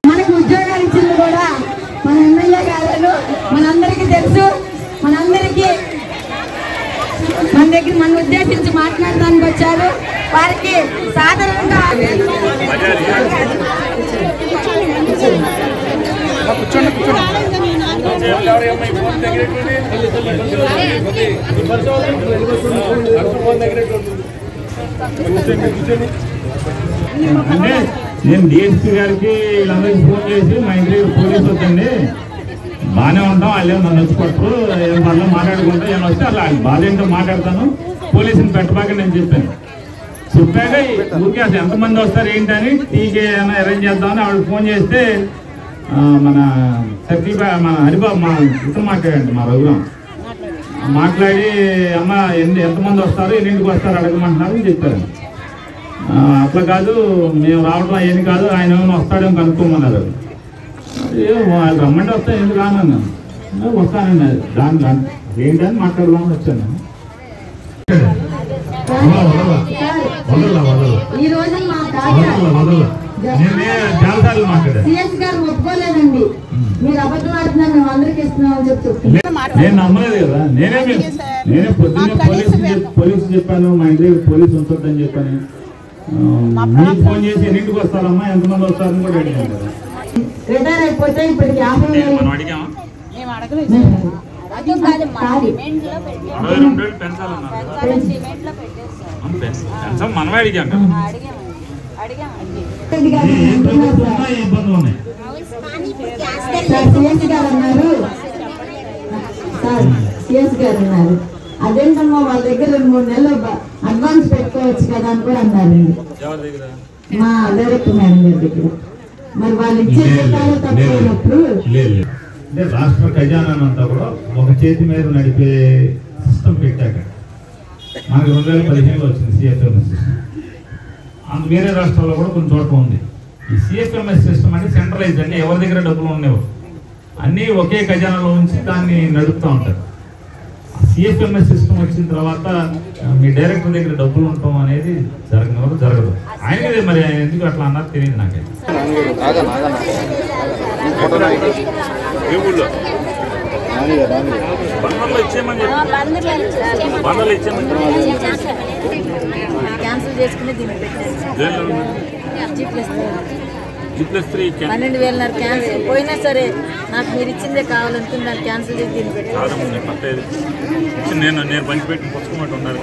మనకు ఉద్యోగాలు ఇచ్చింది కూడా మన ఎమ్మెల్యే గారు మనందరికీ తెలుసు. మనందరికీ మన దగ్గర మన ఉద్దేశించి మాట్లాడడానికి వచ్చారు. వారికి సాధారణంగా నేను డిఎస్పీ గారికి వీళ్ళందరికీ ఫోన్ చేసి మా ఇంటి దగ్గర పోలీసు వద్దండి, బాగానే ఉంటాం, వాళ్ళు నన్ను వచ్చి కొట్టరు, మళ్ళీ మాట్లాడుకుంటా ఏమైనా వస్తే అలా బాధ ఏంటో మాట్లాడతాను, పోలీసుని పెట్టబాక నేను చెప్పాను. చెప్పాక ఊరికే అసలు ఎంతమంది వస్తారు ఏంటని టీకే ఏమైనా అరేంజ్ చేద్దామని ఆవిడ ఫోన్ చేస్తే మన సతీబా మన హరిబాబు మా ఇతను మాట్లాడండి మా రఘురాం మాట్లాడి అమ్మ ఎంతమంది వస్తారు ఎన్నింటికి వస్తారు అడగమంటున్నారు అని చెప్పారు. అట్లా కాదు మేము రావడం ఏమి కాదు, ఆయన ఏమైనా వస్తాడేమో కనుక్కోమన్నారు. వాళ్ళు రమ్మంటే వస్తా ఎందుకు రానన్నా, వస్తానండి దాని ఏంటని మాట్లాడదామని వచ్చాను. చాలాసార్లు మాట్లాడాను. నేను నమ్మలేదు కదా, నేనే పొద్దున్నే పోలీసు చెప్పాను, మా ఇంటి పోలీసు ఉంటుందని చెప్పాను. మీకు ఫోన్ చేసి ఎన్నింటికి వస్తారమ్మా ఎంతమంది వస్తారని కూడా అడిగాను కదా. రిటైర్ అయిపోతే ఇప్పటికి 50,000 మనం అడిగామా? మనమే అడిగాం కదా. ఇబ్బందులు ఉన్నాయి. సిఎస్ గారు ఉన్నారు, అదేంటమ్మా వాళ్ళ దగ్గర 2-3 నెలలు అడ్వాన్స్ పెట్టుకోవచ్చు కదా అని కూడా అన్నారండి మా డైరెక్టర్ మేడం గారి దగ్గర. మరి వాళ్ళు ఇచ్చే తక్కువప్పుడు అంటే రాష్ట్ర ఖజానానంతా కూడా ఒక చేతి మీద నడిపే సిస్టమ్ పెట్టాక మనకి 2015లో వచ్చింది సిఎఫ్ఎంఎస్ సిస్టమ్. అందు వేరే రాష్ట్రాల్లో కూడా కొన్ని చోట్ల ఉంది. ఈ సిఎఫ్ఎంఎస్ సిస్టమ్ అంటే సెంట్రలైజ్, అంటే ఎవరి దగ్గర డబ్బులు ఉండేవి అన్నీ ఒకే ఖజానాలో ఉంచి దాన్ని నడుపుతూ ఉంటారు. సిఎఫ్ఎంఎస్ సిస్టమ్ వచ్చిన తర్వాత మీ డైరెక్టర్ దగ్గర డబ్బులు ఉండటం అనేది జరగదు. ఆయనదే మరి ఆయన ఎందుకు అట్లా అన్నారు తెలియదు నాకైతే. క్యాన్సిల్ చేసుకుని దీన్ని పెట్టారు. 12,000 క్యాన్సిల్ పోయినా సరే నాకు మీరు ఇచ్చిందే కావాలనుకుని దాన్ని క్యాన్సిల్ చేసి దీన్ని పెట్టారు. నేను పంచిపెట్టి పుస్తకం ఉన్నారు.